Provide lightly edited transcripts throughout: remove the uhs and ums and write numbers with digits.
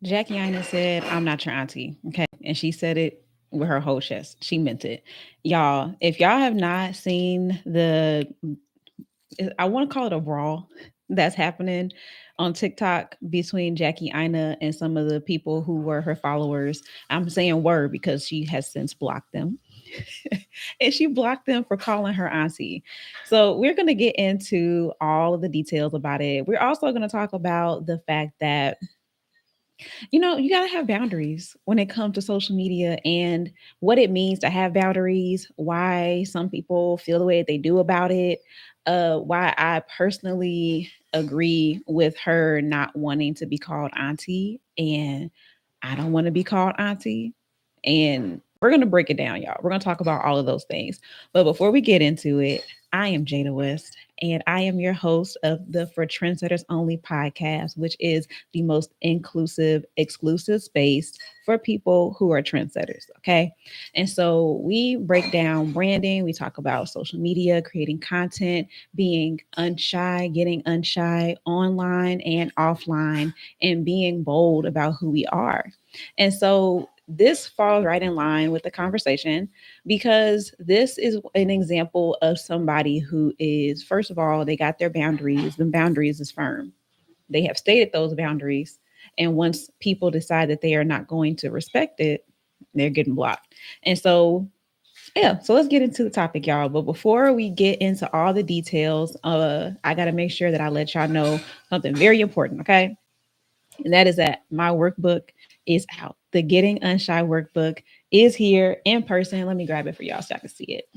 Jackie Aina said, "I'm not your auntie." Okay. And she said it with her whole chest. She meant it. Y'all, if y'all have not seen I want to call it a brawl that's happening on TikTok between Jackie Aina and some of the people who were her followers. I'm saying were because she has since blocked them. And she blocked them for calling her auntie. So we're going to get into all of the details about it. We're also going to talk about the fact that you got to have boundaries when it comes to social media and what it means to have boundaries, why some people feel the way they do about it, why I personally agree with her not wanting to be called auntie, and I don't want to be called auntie. And we're going to break it down, y'all. We're going to talk about all of those things. But before we get into it, I am Jada West, and I am your host of the For Trendsetters Only podcast, which is the most inclusive, exclusive space for people who are trendsetters. Okay. And so we break down branding, we talk about social media, creating content, being unshy, getting unshy online and offline, and being bold about who we are. And so this falls right in line with the conversation because this is an example of somebody who is, first of all, they got their boundaries. The boundaries is firm. They have stated those boundaries. And once people decide that they are not going to respect it, they're getting blocked. And so, yeah, so let's get into the topic, y'all. But before we get into all the details, I got to make sure that I let y'all know something very important, okay? And that is that my workbook is out. The Getting Unshy workbook is here in person. Let me grab it for y'all so I can see it.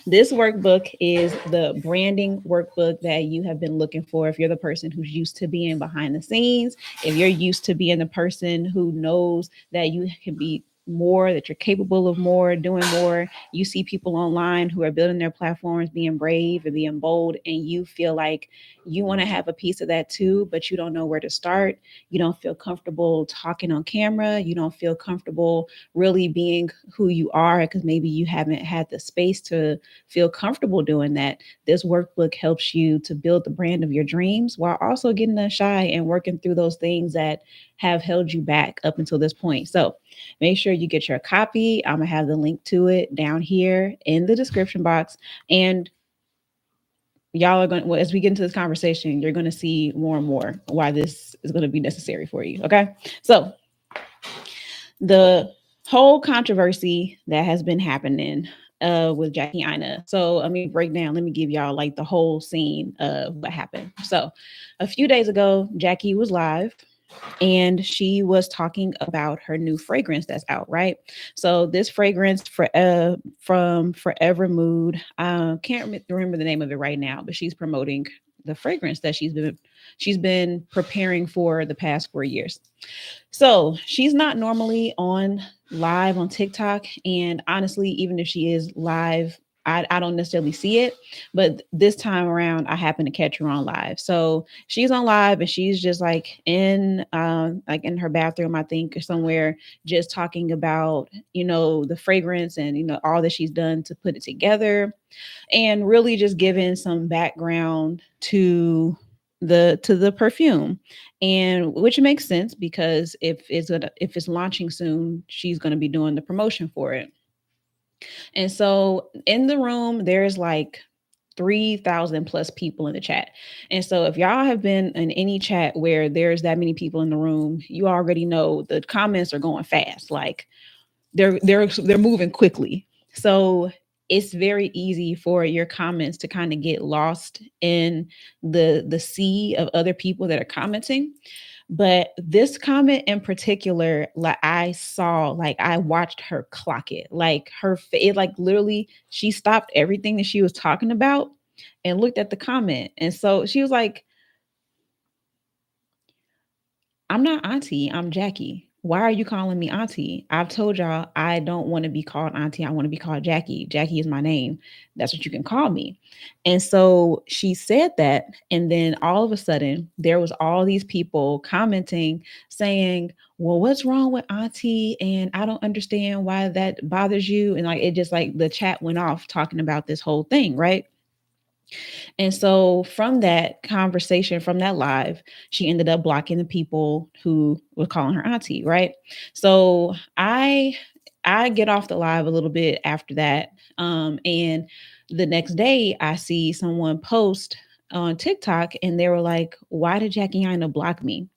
This workbook is the branding workbook that you have been looking for. If you're the person who's used to being behind the scenes, if you're used to being the person who knows that you can be more, that you're capable of more, doing more. You see people online who are building their platforms, being brave and being bold, and you feel like you want to have a piece of that too, but you don't know where to start. You don't feel comfortable talking on camera. You don't feel comfortable really being who you are because maybe you haven't had the space to feel comfortable doing that. This workbook helps you to build the brand of your dreams while also getting shy and working through those things that have held you back up until this point. So make sure you get your copy. I'm going to have the link to it down here in the description box. And y'all are going to, well, as we get into this conversation, you're going to see more and more why this is going to be necessary for you. Okay. So the whole controversy that has been happening with Jackie Aina. So let me break down. Let me give y'all like the whole scene of what happened. So a few days ago, Jackie was live and she was talking about her new fragrance that's out, right? So this fragrance from Forever Mood, can't remember the name of it right now, but she's promoting the fragrance that she's been preparing for the past 4 years. So she's not normally on live on TikTok. And honestly, even if she is live, I don't necessarily see it. But this time around, I happen to catch her on live. So she's on live and she's just like in her bathroom, I think, or somewhere, just talking about, the fragrance and all that she's done to put it together and really just giving some background to the perfume, and which makes sense because if it's launching soon, she's going to be doing the promotion for it. And so in the room there's like 3,000 plus people in the chat. And so if y'all have been in any chat where there's that many people in the room, you already know the comments are going fast. Like they're moving quickly. So it's very easy for your comments to kind of get lost in the sea of other people that are commenting. But this comment in particular, like I watched her clock it. Like it like literally she stopped everything that she was talking about and looked at the comment. And so she was like, I'm not Auntie, I'm Jackie. Why are you calling me Auntie? I've told y'all I don't want to be called Auntie. I want to be called Jackie. Jackie is my name. That's what you can call me. And so she said that. And then all of a sudden, there was all these people commenting saying, well, what's wrong with Auntie? And I don't understand why that bothers you. And like it just like the chat went off talking about this whole thing, right? And so from that conversation, from that live, she ended up blocking the people who were calling her auntie, right? So I get off the live a little bit after that. And the next day I see someone post on TikTok and they were like, why did Jackie Aina block me?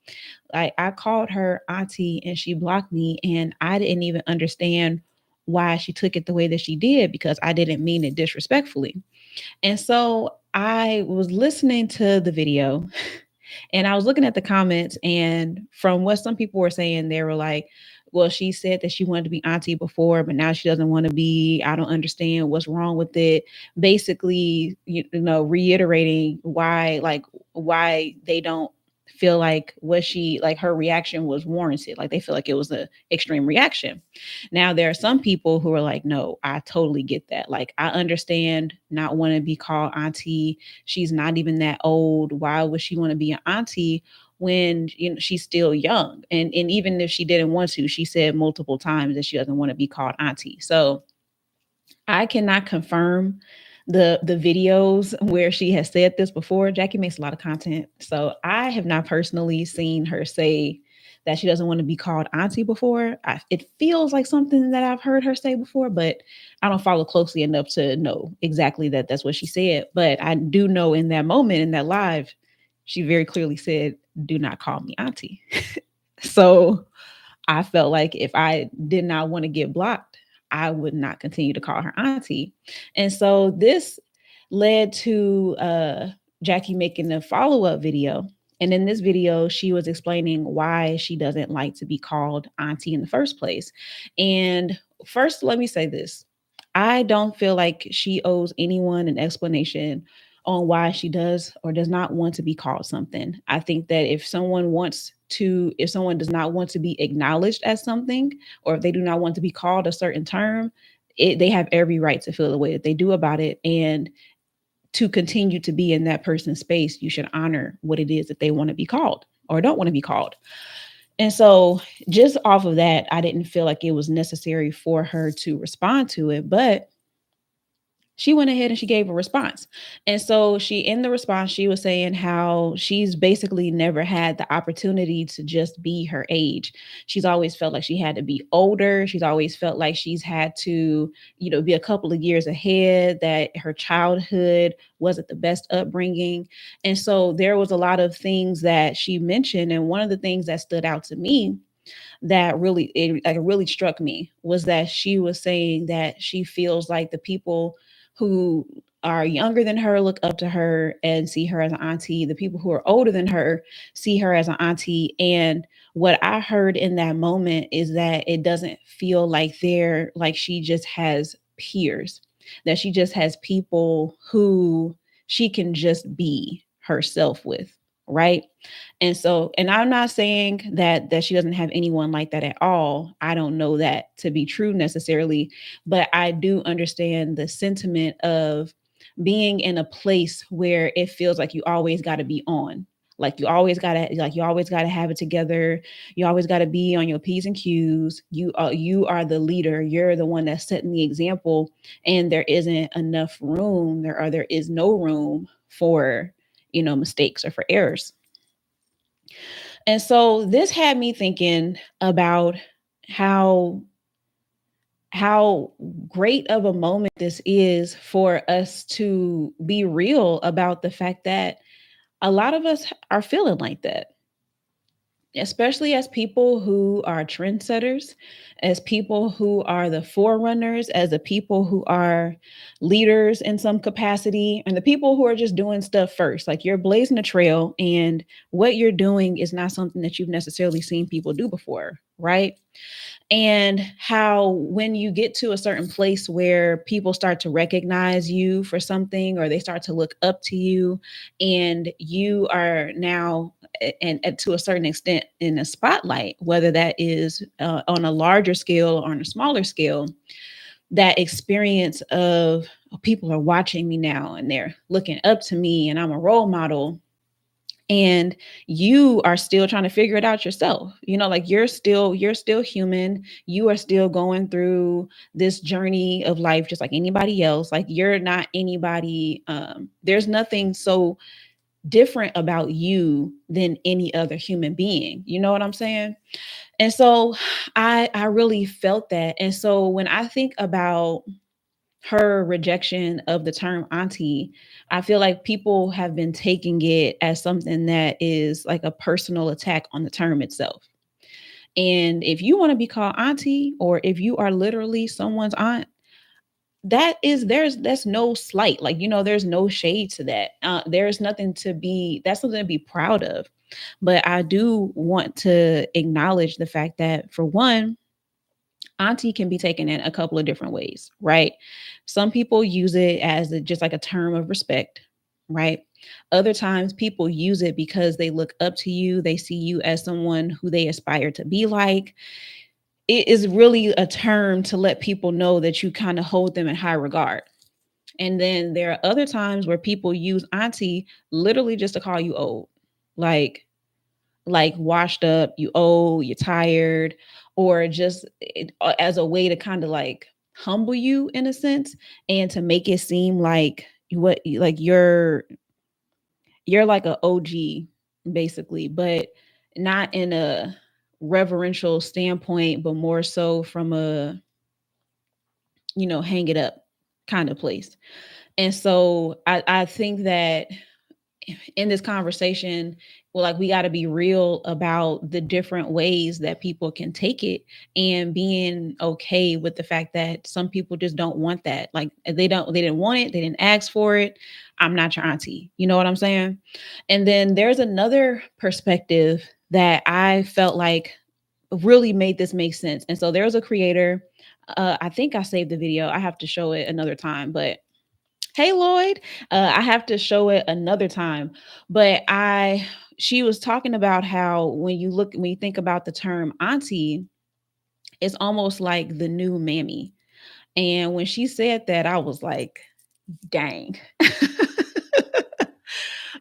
Like I called her auntie and she blocked me and I didn't even understand why she took it the way that she did because I didn't mean it disrespectfully. And so I was listening to the video and I was looking at the comments, and from what some people were saying, they were like, well, she said that she wanted to be auntie before, but now she doesn't want to be. I don't understand what's wrong with it. Basically, you know, reiterating why, like, why they don't feel like what she, like, her reaction was warranted. Like, they feel like it was an extreme reaction. Now, there are some people who are like, no, I totally get that. Like, I understand not wanting to be called auntie. She's not even that old. Why would she want to be an auntie when, you know, she's still young? And even if she didn't want to, she said multiple times that she doesn't want to be called auntie. So I cannot confirm the videos where she has said this before. Jackie makes a lot of content. So I have not personally seen her say that she doesn't want to be called auntie before. It feels like something that I've heard her say before, but I don't follow closely enough to know exactly that that's what she said. But I do know in that moment, in that live, she very clearly said, do not call me auntie. So I felt like if I did not want to get blocked, I would not continue to call her auntie. And so this led to Jackie making a follow up video. And in this video, she was explaining why she doesn't like to be called auntie in the first place. And first, let me say this: I don't feel like she owes anyone an explanation on why she does or does not want to be called something. I think that if someone does not want to be acknowledged as something, or if they do not want to be called a certain term, they have every right to feel the way that they do about it. And to continue to be in that person's space, you should honor what it is that they want to be called or don't want to be called. And so, just off of that, I didn't feel like it was necessary for her to respond to it. But she went ahead and she gave a response. And so she in the response, she was saying how she's basically never had the opportunity to just be her age. She's always felt like she had to be older. She's always felt like she's had to, you know, be a couple of years ahead, that her childhood wasn't the best upbringing. And so there was a lot of things that she mentioned. And one of the things that stood out to me that really struck me was that she was saying that she feels like the people who are younger than her look up to her and see her as an auntie. The people who are older than her see her as an auntie. And what I heard in that moment is that it doesn't feel like they're like she just has peers, that she just has people who she can just be herself with, right? And so, and I'm not saying that she doesn't have anyone like that at all. I don't know that to be true necessarily, but I do understand the sentiment of being in a place where it feels like you always got to be on. You always got to have it together. You always got to be on your P's and Q's. You are the leader. You're the one that's setting the example, and there isn't enough room there is no room for, you know, mistakes or for errors. And so this had me thinking about how how great of a moment this is for us to be real about the fact that a lot of us are feeling like that, especially as people who are trendsetters, as people who are the forerunners, as the people who are leaders in some capacity, and the people who are just doing stuff first. Like, you're blazing a trail, and what you're doing is not something that you've necessarily seen people do before, right? And how when you get to a certain place where people start to recognize you for something, or they start to look up to you, and you are now and to a certain extent in a spotlight, whether that is on a larger scale or on a smaller scale, that experience of, oh, people are watching me now and they're looking up to me and I'm a role model, and you are still trying to figure it out yourself. Like you're still human. You are still going through this journey of life just like anybody else. Like you're not anybody, there's nothing so different about you than any other human being. You know what I'm saying? And so I really felt that. And so when I think about her rejection of the term auntie, I feel like people have been taking it as something that is like a personal attack on the term itself. And if you want to be called auntie, or if you are literally someone's aunt, that's no slight. Like, there's no shade to that. There's nothing to be, that's something to be proud of. But I do want to acknowledge the fact that, for one, auntie can be taken in a couple of different ways, right? Some people use it as just like a term of respect, right? Other times people use it because they look up to you, they see you as someone who they aspire to be like. It is really a term to let people know that you kind of hold them in high regard. And then there are other times where people use auntie literally just to call you old. Like, washed up, you old, you're tired, or just as a way to kind of like humble you in a sense, and to make it seem like what like you're like a OG basically, but not in a reverential standpoint, but more so from a, hang it up kind of place. And so I think that in this conversation, well, like, we got to be real about the different ways that people can take it, and being okay with the fact that some people just don't want that. Like, they didn't want it, they didn't ask for it. I'm not your auntie. You know what I'm saying? And then there's another perspective that I felt like really made this make sense. And so there's a creator. I think I saved the video. I have to show it another time, but hey, Lloyd. I have to show it another time. But she was talking about how when you think about the term auntie, it's almost like the new mammy. And when she said that, I was like, dang.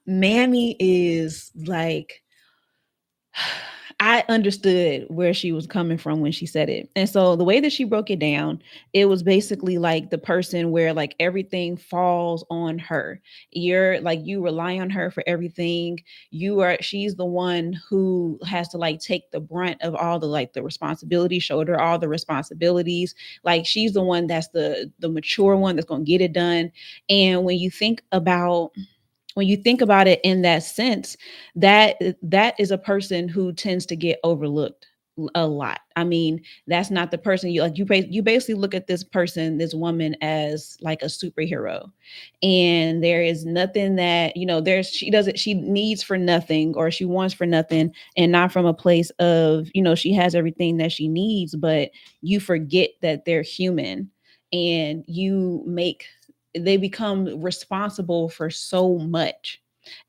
Mammy is like, I understood where she was coming from when she said it. And so the way that she broke it down, it was basically like the person where like everything falls on her. You're like, you rely on her for everything. She's the one who has to like take the brunt of all the like the responsibility, shoulder all the responsibilities. Like, she's the one that's the mature one that's going to get it done. And when you think about it in that sense, that is a person who tends to get overlooked a lot. I mean, that's not the person you basically look at this person, this woman, as like a superhero. And there is nothing that, she needs for nothing, or she wants for nothing, and not from a place of, she has everything that she needs, but you forget that they're human, and they become responsible for so much.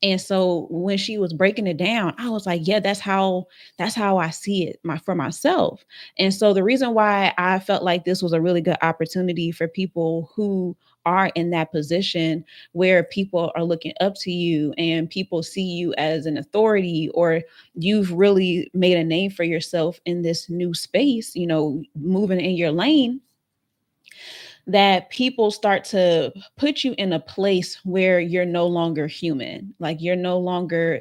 And so when she was breaking it down, I was like, yeah, that's how I see it for myself. And so the reason why I felt like this was a really good opportunity for people who are in that position, where people are looking up to you and people see you as an authority, or you've really made a name for yourself in this new space, moving in your lane, that people start to put you in a place where you're no longer human. Like, you no longer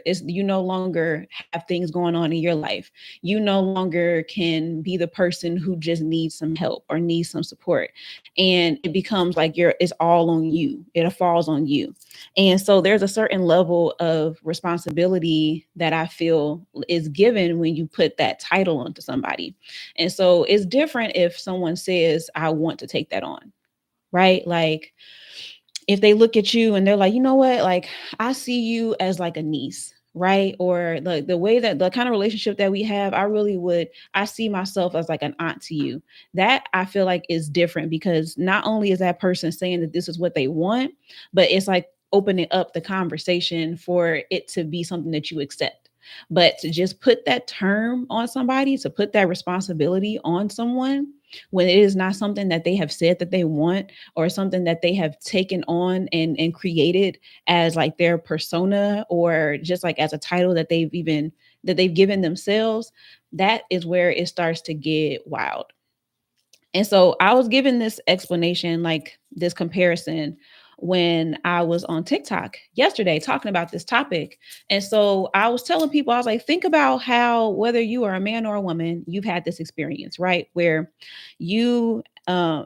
have things going on in your life. You no longer can be the person who just needs some help or needs some support. And it becomes like it's all on you. It falls on you. And so there's a certain level of responsibility that I feel is given when you put that title onto somebody. And so it's different if someone says, I want to take that on, right? Like, if they look at you and they're like, you know what, like, I see you as like a niece, right? Or the way that the kind of relationship that we have, I see myself as like an aunt to you. That I feel like is different, because not only is that person saying that this is what they want, but it's like opening up the conversation for it to be something that you accept. But to just put that term on somebody, to put that responsibility on someone, when it is not something that they have said that they want, or something that they have taken on and created as like their persona, or just like as a title that they've given themselves, that is where it starts to get wild. And so I was given this explanation, like this comparison, when I was on TikTok yesterday talking about this topic. And so I was telling people, I was like, think about how, whether you are a man or a woman, you've had this experience, right? Where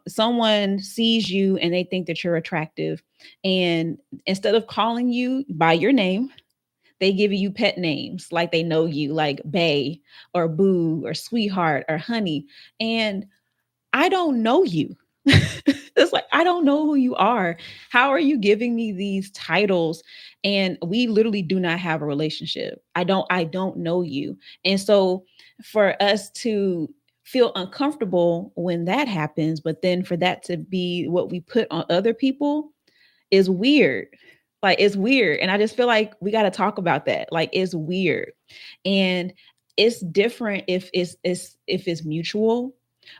someone sees you and they think that you're attractive. And instead of calling you by your name, they give you pet names like they know you, like Bay or Boo or Sweetheart or Honey. And I don't know you. It's like, I don't know who you are. How are you giving me these titles? And we literally do not have a relationship. I don't know you. And so for us to feel uncomfortable when that happens, but then for that to be what we put on other people, is weird. Like, it's weird. And I just feel like we got to talk about that. Like, it's weird. And it's different if it's mutual,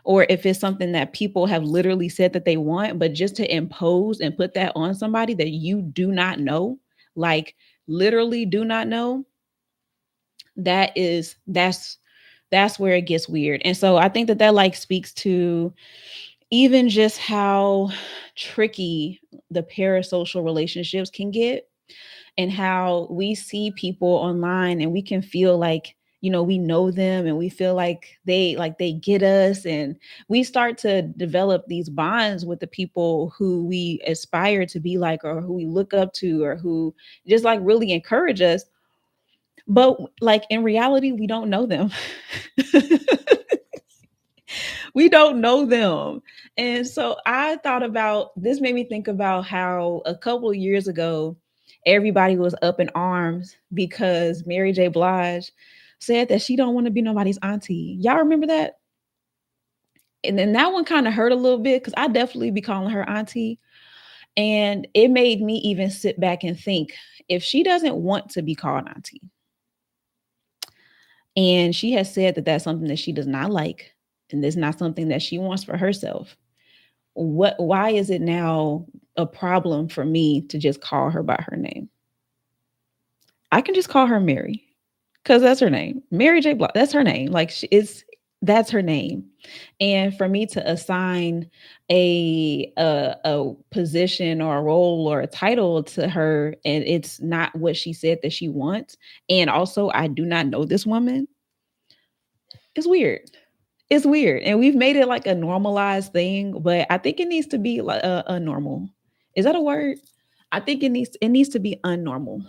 or if it's something that people have literally said that they want, but just to impose and put that on somebody that you do not know, like literally do not know, that is that's where it gets weird. And so I think that that like speaks to even just how tricky the parasocial relationships can get, and how we see people online and we can feel like, we know them, and we feel like they get us, and we start to develop these bonds with the people who we aspire to be like, or who we look up to, or who just like really encourage us. But like in reality, we don't know them. We don't know them. And so I thought about this, made me think about how a couple of years ago, everybody was up in arms because Mary J. Blige said that she don't want to be nobody's auntie. Y'all remember that? And then that one kind of hurt a little bit because I definitely be calling her auntie. And it made me even sit back and think, if she doesn't want to be called auntie, and she has said that that's something that she does not like, and it's not something that she wants for herself, why is it now a problem for me to just call her by her name? I can just call her Mary, because that's her name. Mary J. Blige, that's her name. Like, that's her name. And for me to assign a position or a role or a title to her, and it's not what she said that she wants, and also I do not know this woman, is weird. It's weird, and we've made it like a normalized thing, but I think it needs to be like a normal. Is that a word? I think it needs to be unnormal.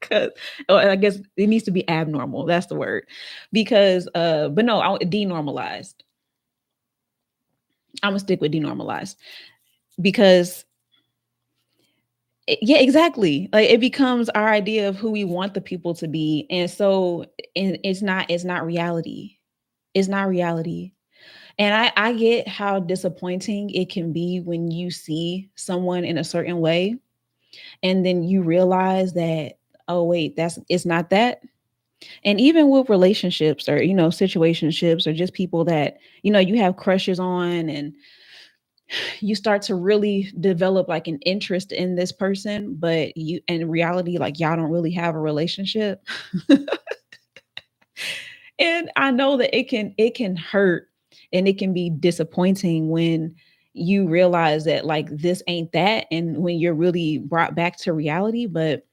Cause I guess it needs to be abnormal. That's the word. Because but no, denormalized. I'm gonna stick with denormalized, because yeah, exactly. Like, it becomes our idea of who we want the people to be, and so and it's not reality. It's not reality. And I get how disappointing it can be when you see someone in a certain way, and then you realize that, oh wait, that's it's not that. And even with relationships, or situationships, or just people that you have crushes on, and you start to really develop like an interest in this person, but you in reality, like, y'all don't really have a relationship. And I know that it can hurt, and it can be disappointing when you realize that like this ain't that, and when you're really brought back to reality. But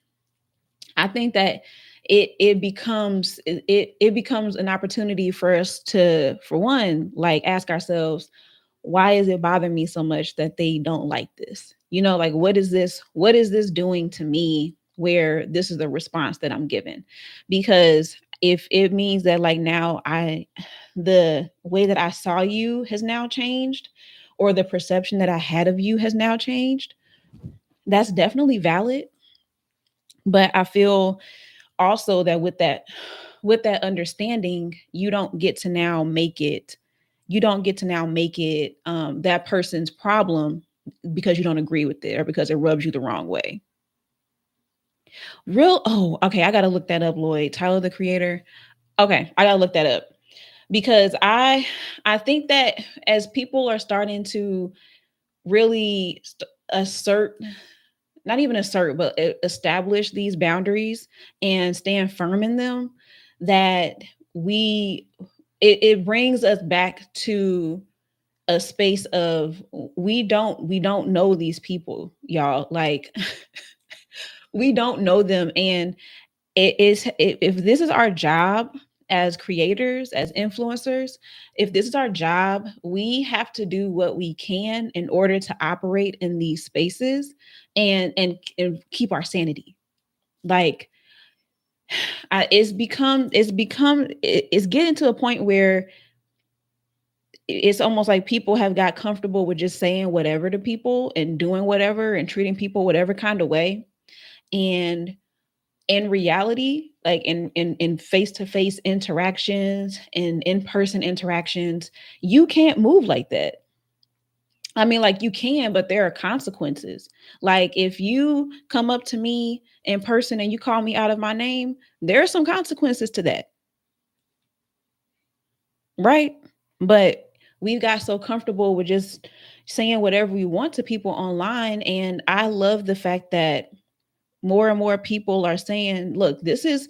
I think that it becomes an opportunity for us to, for one, like, ask ourselves, why is it bothering me so much that they don't like this? Like, what is this doing to me, where this is the response that I'm given? Because if it means that, like, now the way that I saw you has now changed, or the perception that I had of you has now changed, that's definitely valid. But I feel also that with that understanding, you don't get to now make it that person's problem, because you don't agree with it, or because it rubs you the wrong way. Okay, I gotta look that up, Lloyd. Tyler, the Creator. Okay, I gotta look that up, because I think that as people are starting to really assert, not even assert, but establish these boundaries and stand firm in them, that we it brings us back to a space of we don't know these people, y'all. Like we don't know them, and it is if this is our job as creators, as influencers, if this is our job, we have to do what we can in order to operate in these spaces and keep our sanity. Like it's getting to a point where it's almost like people have got comfortable with just saying whatever to people and doing whatever and treating people whatever kind of way. And in reality, like in face-to-face interactions and in-person interactions, you can't move like that. I mean, like you can, but there are consequences. Like if you come up to me in person and you call me out of my name, there are some consequences to that, right? But we've got so comfortable with just saying whatever we want to people online. And I love the fact that more and more people are saying, look, this is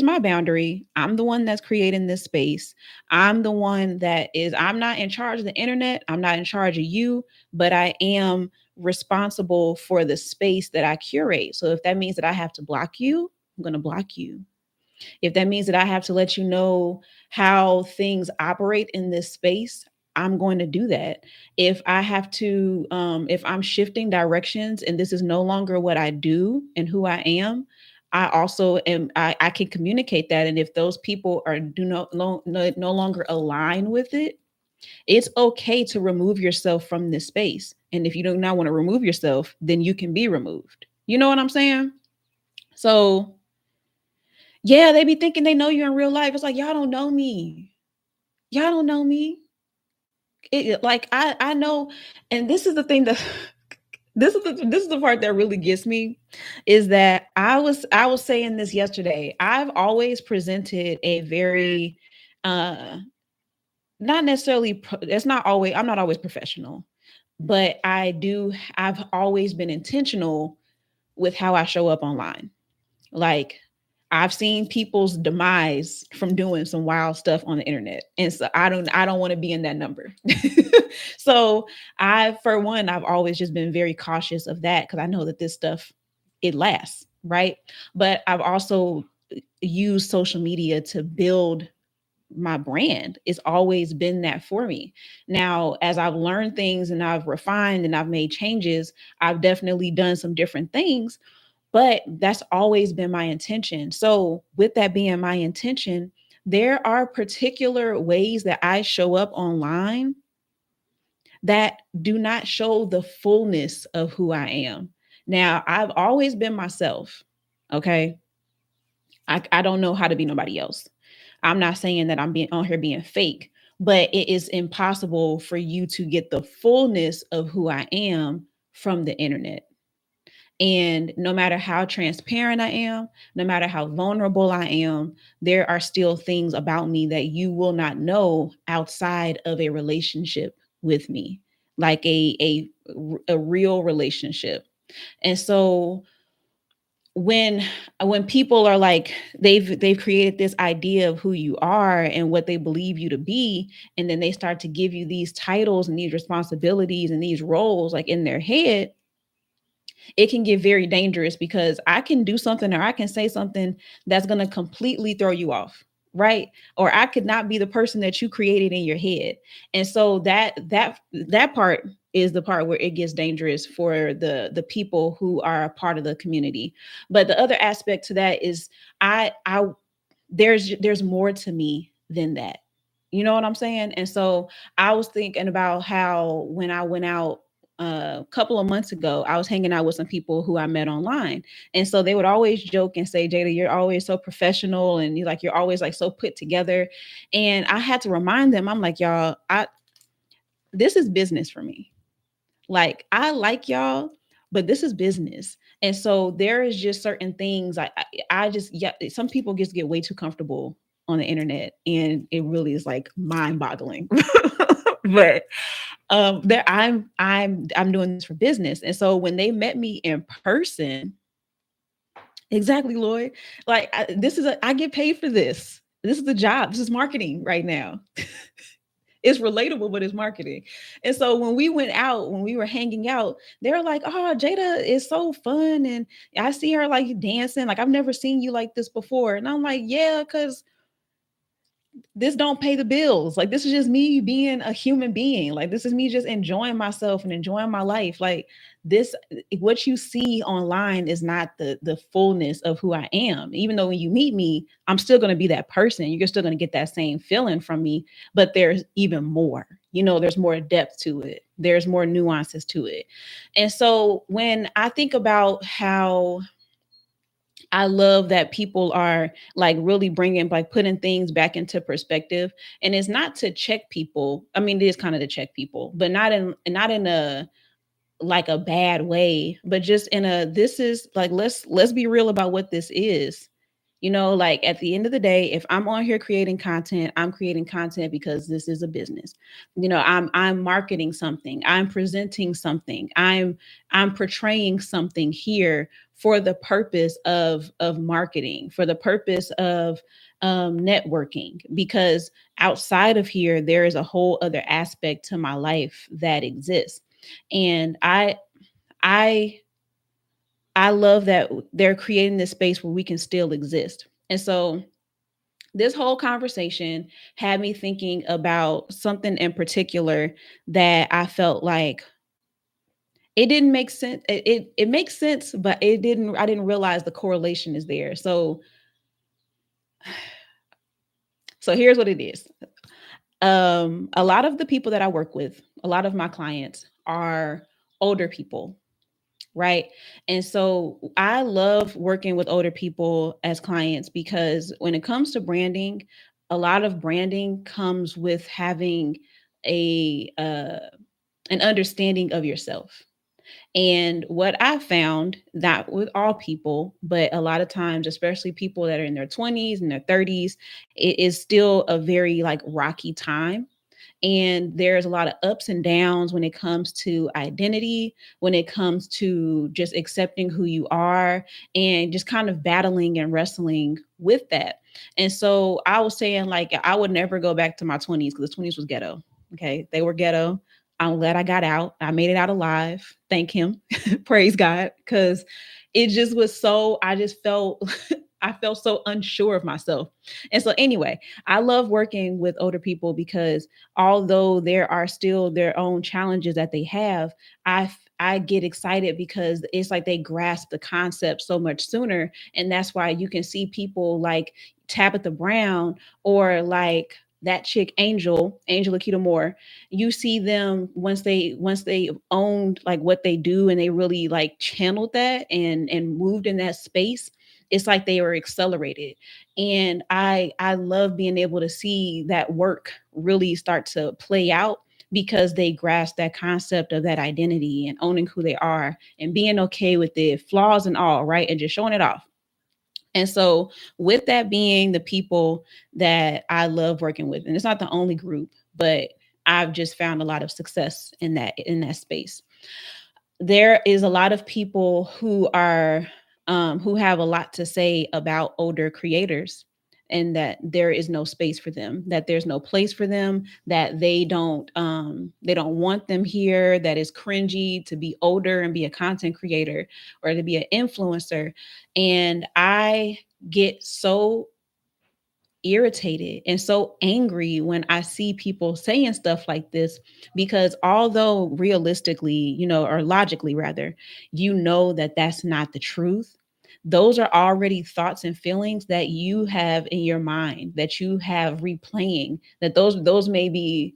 my boundary. I'm the one that's creating this space. I'm not in charge of the internet. I'm not in charge of you, but I am responsible for the space that I curate. So if that means that I have to block you, I'm going to block you. If that means that I have to let you know how things operate in this space, I'm going to do that. If I have to, if I'm shifting directions and this is no longer what I do and who I am, I also am. I can communicate that, and if those people are do no longer align with it, it's okay to remove yourself from this space. And if you do not want to remove yourself, then you can be removed. You know what I'm saying? So yeah, they be thinking they know you in real life. It's like y'all don't know me. Y'all don't know me. Like I know, and this is the thing that this is the part that really gets me, is that I was saying this yesterday. I've always presented a very uh not necessarily it's not always I'm not always professional, but I've always been intentional with how I show up online. Like I've seen people's demise from doing some wild stuff on the internet. And so I don't want to be in that number. So for one, I've always just been very cautious of that because I know that this stuff it lasts, right? But I've also used social media to build my brand. It's always been that for me. Now, as I've learned things and I've refined and I've made changes, I've definitely done some different things, but that's always been my intention. So, with that being my intention, there are particular ways that I show up online that do not show the fullness of who I am. Now, I've always been myself. Okay. I don't know how to be nobody else. I'm not saying that I'm being on here being fake, but it is impossible for you to get the fullness of who I am from the internet. And no matter how transparent I am, no matter how vulnerable I am, there are still things about me that you will not know outside of a relationship with me, like a real relationship. And so when people are like they've created this idea of who you are and what they believe you to be, and then they start to give you these titles and these responsibilities and these roles like in their head, it can get very dangerous because I can do something or I can say something that's going to completely throw you off, right? Or I could not be the person that you created in your head. And so that part is the part where it gets dangerous for the people who are a part of the community. But the other aspect to that is I there's more to me than that. You know what I'm saying? And so I was thinking about how when I went out a couple of months ago, I was hanging out with some people who I met online. And so they would always joke and say, Jada, you're always so professional and you're always like so put together. And I had to remind them, I'm like, y'all, this is business for me. Like I like y'all, but this is business. And so there is just certain things I just yeah, some people just get way too comfortable on the internet, and it really is like mind-boggling. But there I'm doing this for business. And so when they met me in person, exactly, Lloyd, like this is I get paid for this. This is the job. This is marketing right now. It's relatable, but it's marketing. And so when we went out, when we were hanging out, they were like, "Oh, Jada is so fun, and I see her like dancing. Like I've never seen you like this before." And I'm like, "Yeah, because this don't pay the bills. Like this is just me being a human being. Like this is me just enjoying myself and enjoying my life. Like this, what you see online is not the fullness of who I am. Even though when you meet me, I'm still going to be that person. You're still going to get that same feeling from me, but there's even more. You know, there's more depth to it. There's more nuances to it. And so when I think about how I love that people are like really bringing, like putting things back into perspective. And it's not to check people. I mean, it is kind of to check people, but not in a like a bad way, but just in a, this is like, let's be real about what this is. You know, like at the end of the day, if I'm on here creating content, I'm creating content because this is a business. You know, I'm marketing something, I'm presenting something, I'm portraying something here for the purpose of marketing, for the purpose of networking, because outside of here there is a whole other aspect to my life that exists. And I I love that they're creating this space where we can still exist. And so this whole conversation had me thinking about something in particular that I felt like it didn't make sense. It makes sense, but I didn't realize the correlation is there. So here's what it is. A lot of the people that I work with, a lot of my clients are older people, right? And so I love working with older people as clients because when it comes to branding, a lot of branding comes with having a an understanding of yourself. And what I found, that with all people, but a lot of times, especially people that are in their 20s and their 30s, it is still a very like rocky time, and there's a lot of ups and downs when it comes to identity, when it comes to just accepting who you are, and just kind of battling and wrestling with that. And so I was saying, like, I would never go back to my 20s because the 20s was ghetto. Okay. They were ghetto. I'm glad I got out. I made it out alive. Thank him. Praise God. Because it just was so, I just felt, I felt so unsure of myself. And so, anyway, I love working with older people because although there are still their own challenges that they have, I get excited because it's like they grasp the concept so much sooner, and that's why you can see people like Tabitha Brown or like that chick Angel Akita Moore. You see them once they owned like what they do, and they really like channeled that and moved in that space. It's like they were accelerated, and I love being able to see that work really start to play out because they grasp that concept of that identity and owning who they are and being okay with it, flaws and all, right? And just showing it off. And so, with that being the people that I love working with, and it's not the only group, but I've just found a lot of success in that space. There is a lot of people who have a lot to say about older creators, and that there is no space for them, that there's no place for them, that they don't want them here, that is cringy to be older and be a content creator or to be an influencer. And I get so irritated and so angry when I see people saying stuff like this, because although realistically, or logically rather, that that's not the truth, those are already thoughts and feelings that you have in your mind, that you have replaying, that those may be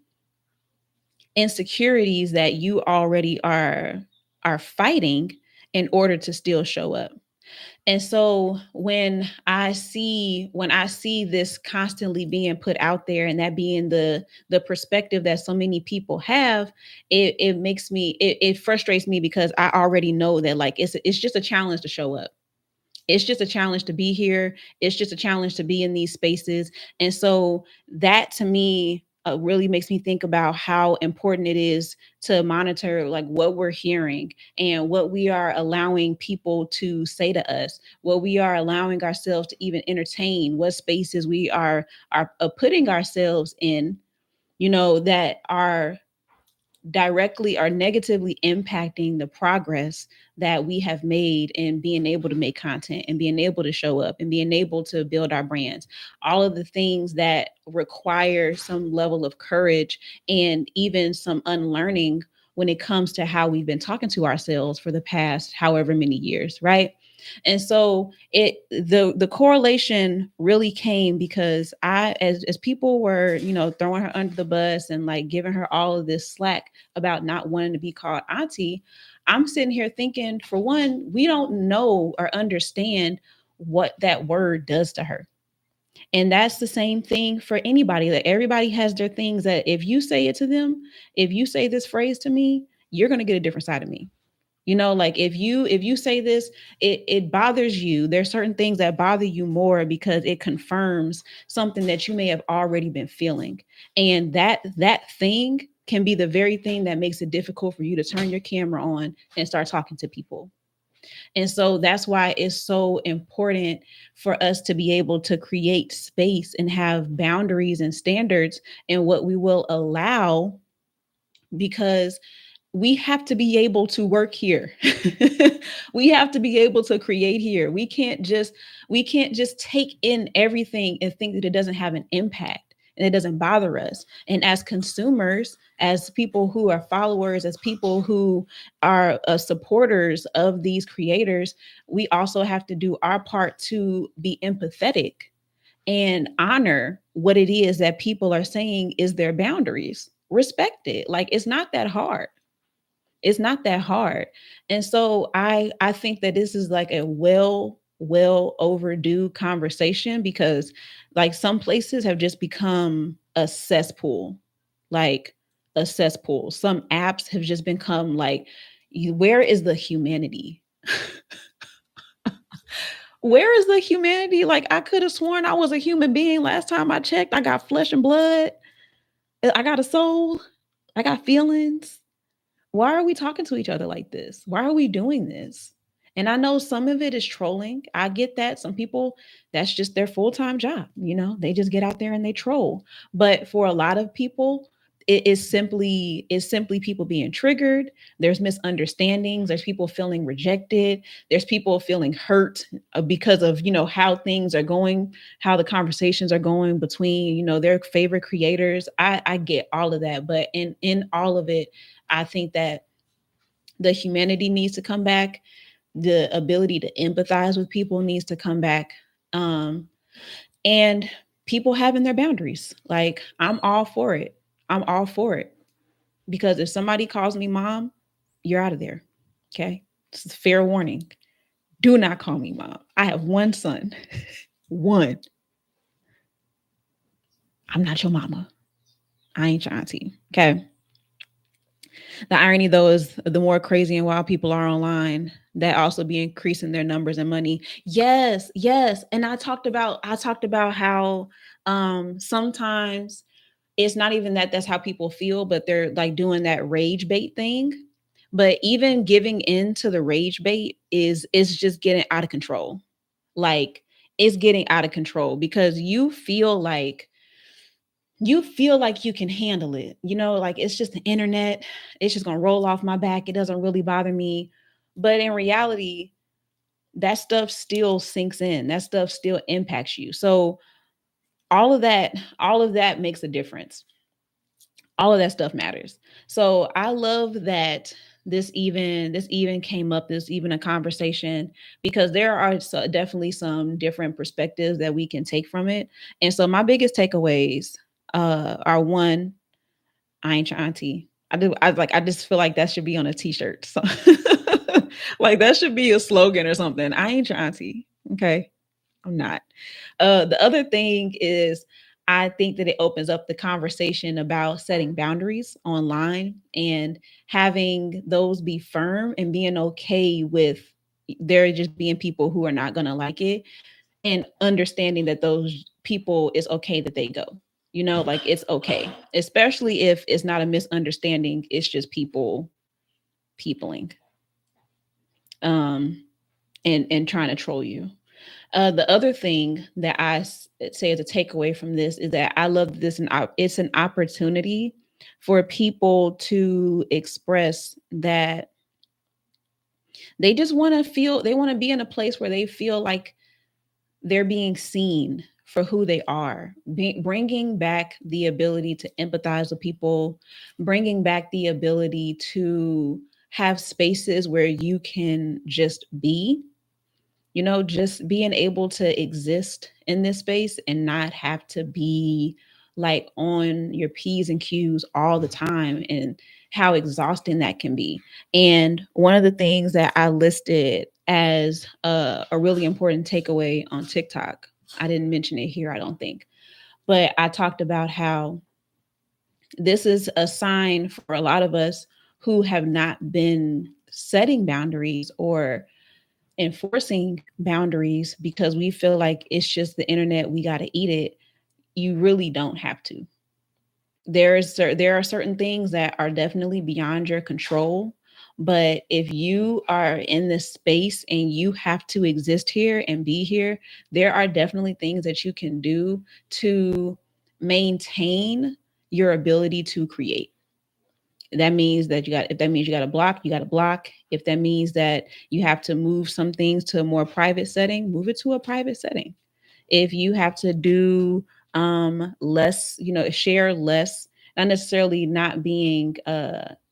insecurities that you already are fighting in order to still show up. And so when I see this constantly being put out there, and that being the perspective that so many people have, it makes me, it frustrates me because I already know that like it's just a challenge to show up. It's just a challenge to be here. It's just a challenge to be in these spaces. And so that to me really makes me think about how important it is to monitor like what we're hearing and what we are allowing people to say to us, what we are allowing ourselves to even entertain, what spaces we are putting ourselves in, that are directly or negatively impacting the progress that we have made in being able to make content and being able to show up and being able to build our brands. All of the things that require some level of courage and even some unlearning when it comes to how we've been talking to ourselves for the past however many years, right? And so the correlation really came because as people were, throwing her under the bus and like giving her all of this slack about not wanting to be called auntie, I'm sitting here thinking, for one, we don't know or understand what that word does to her. And that's the same thing for anybody. That everybody has their things that if you say it to them, if you say this phrase to me, you're going to get a different side of me. Like if you say this, it bothers you. There's certain things that bother you more because it confirms something that you may have already been feeling. And that thing can be the very thing that makes it difficult for you to turn your camera on and start talking to people. And so that's why it's so important for us to be able to create space and have boundaries and standards in what we will allow, because we have to be able to work here. We have to be able to create here. We can't just take in everything and think that it doesn't have an impact and it doesn't bother us. And as consumers, as people who are followers, as people who are supporters of these creators, we also have to do our part to be empathetic and honor what it is that people are saying is their boundaries. Respect it. Like, it's not that hard. It's not that hard. And so I think that this is like a well overdue conversation, because like some places have just become a cesspool. Like a cesspool. Some apps have just become like, where is the humanity? Where is the humanity? Like, I could have sworn I was a human being last time I checked. I got flesh and blood. I got a soul. I got feelings. Why are we talking to each other like this? Why are we doing this? And I know some of it is trolling. I get that. Some people, that's just their full-time job. They just get out there and they troll. But for a lot of people, it's simply people being triggered. There's misunderstandings. There's people feeling rejected. There's people feeling hurt because of how things are going, how the conversations are going between their favorite creators. I get all of that, but in all of it, I think that the humanity needs to come back. The ability to empathize with people needs to come back. Um, and people having their boundaries. Like, I'm all for it. I'm all for it. Because if somebody calls me mom, you're out of there. Okay. This is fair warning. Do not call me mom. I have one son. One. I'm not your mama. I ain't your auntie. Okay. The irony, though, is the more crazy and wild people are online, that also be increasing their numbers and money. Yes, yes. And I talked about how sometimes it's not even that that's how people feel, but they're like doing that rage bait thing. But even giving in to the rage bait is just getting out of control. Like, it's getting out of control because you feel like you can handle it. Like, it's just the internet. It's just going to roll off my back. It doesn't really bother me. But in reality, that stuff still sinks in. That stuff still impacts you. So all of that makes a difference. All of that stuff matters. So I love that this even came up, this even a conversation, because there are definitely some different perspectives that we can take from it. And so my biggest takeaways are: one, I ain't your auntie. I just feel like that should be on a t-shirt. So like, that should be a slogan or something. I ain't your auntie. Okay. I'm not. The other thing is, I think that it opens up the conversation about setting boundaries online and having those be firm and being okay with, There just being people who are not going to like it, and understanding that those people, it's okay that they go. Like, it's okay, especially if it's not a misunderstanding, it's just people peopling, um and trying to troll you. The other thing that say as a takeaway from this is that I love this, and it's an opportunity for people to express that they just want to feel, they want to be in a place where they feel like they're being seen for who they are, bringing back the ability to empathize with people, bringing back the ability to have spaces where you can just be, just being able to exist in this space and not have to be like on your P's and Q's all the time, and how exhausting that can be. And one of the things that I listed as a really important takeaway on TikTok, I didn't mention it here, I don't think, but I talked about how this is a sign for a lot of us who have not been setting boundaries or enforcing boundaries because we feel like it's just the internet, we got to eat it. You really don't have to. There are certain things that are definitely beyond your control, but if you are in this space and you have to exist here and be here, there are definitely things that you can do to maintain your ability to create. That means that if that means you got to block, you got to block. If that means that you have to move some things to a more private setting, move it to a private setting. If you have to do less, share less, not necessarily not being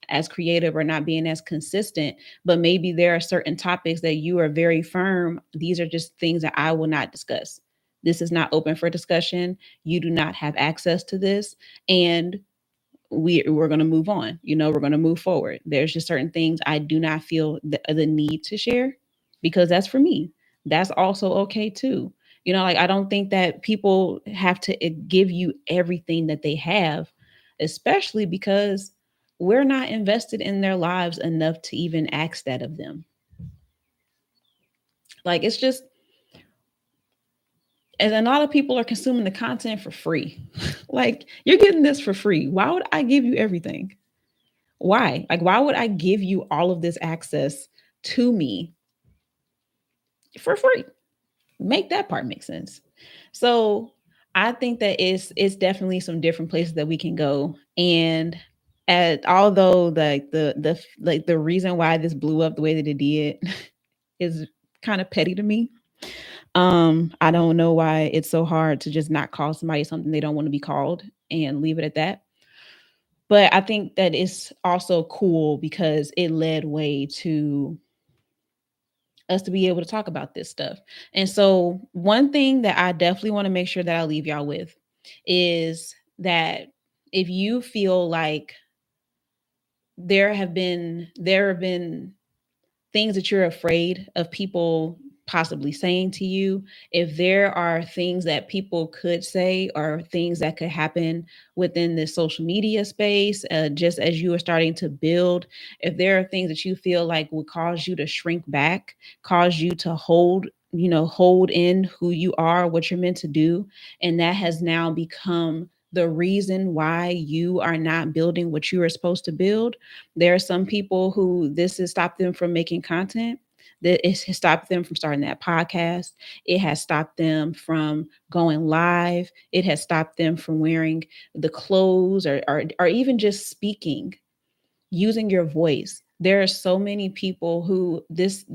as creative or not being as consistent, but maybe there are certain topics that you are very firm, these are just things that I will not discuss. This is not open for discussion. You do not have access to this. And we're going to move on, we're going to move forward. There's just certain things I do not feel the need to share, because that's for me. That's also okay too. Like, I don't think that people have to give you everything that they have, especially because we're not invested in their lives enough to even ask that of them. Like, it's just, and a lot of people are consuming the content for free. Like, you're getting this for free, why would I give you everything? Why? Like, why would I give you all of this access to me for free? Make that part make sense. So I think that it's definitely some different places that we can go. And although the reason why this blew up the way that it did is kind of petty to me. I don't know why it's so hard to just not call somebody something they don't want to be called and leave it at that. But I think that it's also cool because it led way to us to be able to talk about this stuff. And so, one thing that I definitely want to make sure that I leave y'all with is that if you feel like there have been things that you're afraid of people possibly saying to you, if there are things that people could say or things that could happen within the social media space, just as you are starting to build, if there are things that you feel like would cause you to shrink back, cause you to hold in who you are, what you're meant to do, and that has now become the reason why you are not building what you are supposed to build. There are some people who this has stopped them from making content. That it has stopped them from starting that podcast. It has stopped them from going live. It has stopped them from wearing the clothes, or even just speaking, using your voice. There are so many people who this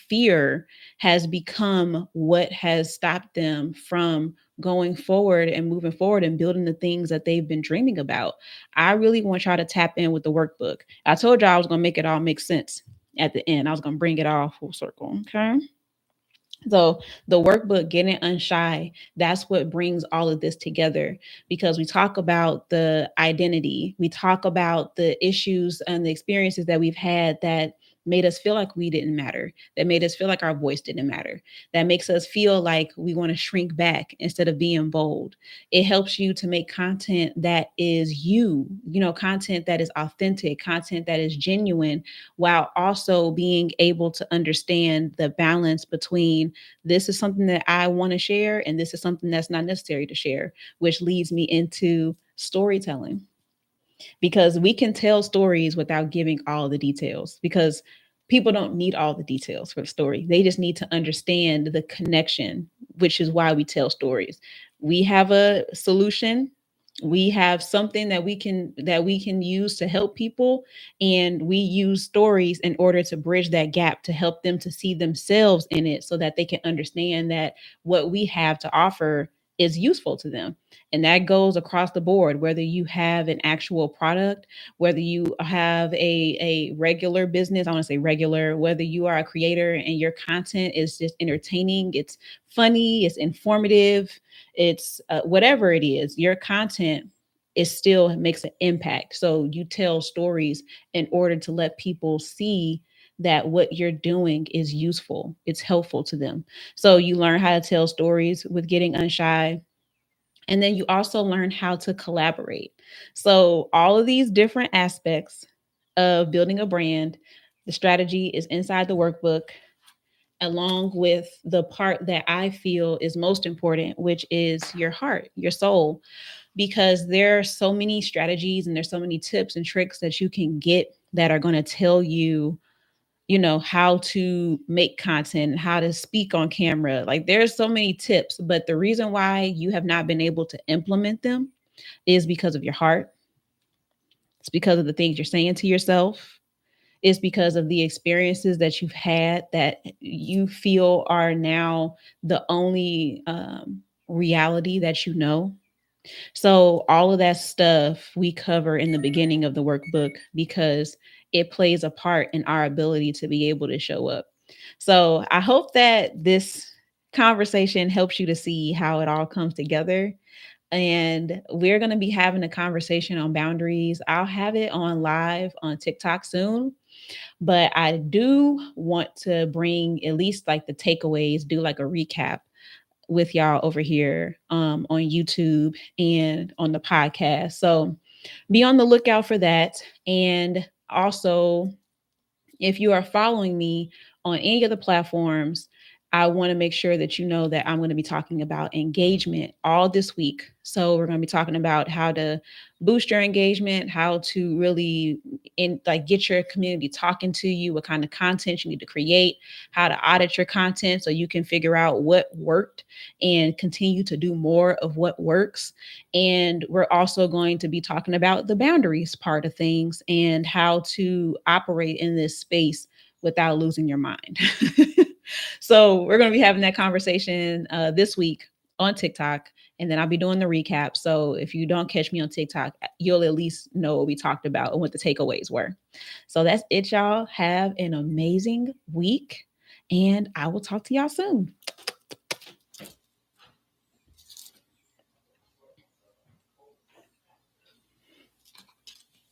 fear has become what has stopped them from going forward and moving forward and building the things that they've been dreaming about. I really want y'all to tap in with the workbook. I told y'all I was going to make it all make sense at the end. I was going to bring it all full circle. Okay. So the workbook, Getting Unshy, that's what brings all of this together, because we talk about the identity, we talk about the issues and the experiences that we've had that made us feel like we didn't matter, that made us feel like our voice didn't matter, that makes us feel like we want to shrink back instead of being bold. It helps you to make content that is content that is authentic, content that is genuine, while also being able to understand the balance between this is something that I want to share and this is something that's not necessary to share, which leads me into storytelling, because we can tell stories without giving all the details, because people don't need all the details for the story. They just need to understand the connection, which is why we tell stories. We have a solution. We have something that we can use to help people, and we use stories in order to bridge that gap to help them to see themselves in it so that they can understand that what we have to offer is useful to them. And that goes across the board, whether you have an actual product, whether you have a regular business, I want to say regular, whether you are a creator and your content is just entertaining, it's funny, it's informative, it's whatever it is, your content is still makes an impact. So you tell stories in order to let people see that what you're doing is useful, it's helpful to them. So you learn how to tell stories with Getting Unshy, and then you also learn how to collaborate. So, all of these different aspects of building a brand, the strategy is inside the workbook, along with the part that I feel is most important, which is your heart, your soul, because there are so many strategies and there's so many tips and tricks that you can get that are going to tell you, how to make content, how to speak on camera. Like there's so many tips, but the reason why you have not been able to implement them is because of your heart. It's because of the things you're saying to yourself. It's because of the experiences that you've had that you feel are now the only reality that you know. So all of that stuff we cover in the beginning of the workbook because it plays a part in our ability to be able to show up. So I hope that this conversation helps you to see how it all comes together. And we're going to be having a conversation on boundaries. I'll have it on live on TikTok soon, but I do want to bring at least like the takeaways, do like a recap with y'all over here on YouTube and on the podcast. So be on the lookout for that. And also, if you are following me on any of the platforms, I want to make sure that you know that I'm going to be talking about engagement all this week. So we're going to be talking about how to boost your engagement, how to really get your community talking to you, what kind of content you need to create, how to audit your content so you can figure out what worked and continue to do more of what works. And we're also going to be talking about the boundaries part of things and how to operate in this space without losing your mind. So we're going to be having that conversation this week on TikTok, and then I'll be doing the recap. So if you don't catch me on TikTok, you'll at least know what we talked about and what the takeaways were. So that's it, y'all. Have an amazing week, and I will talk to y'all soon.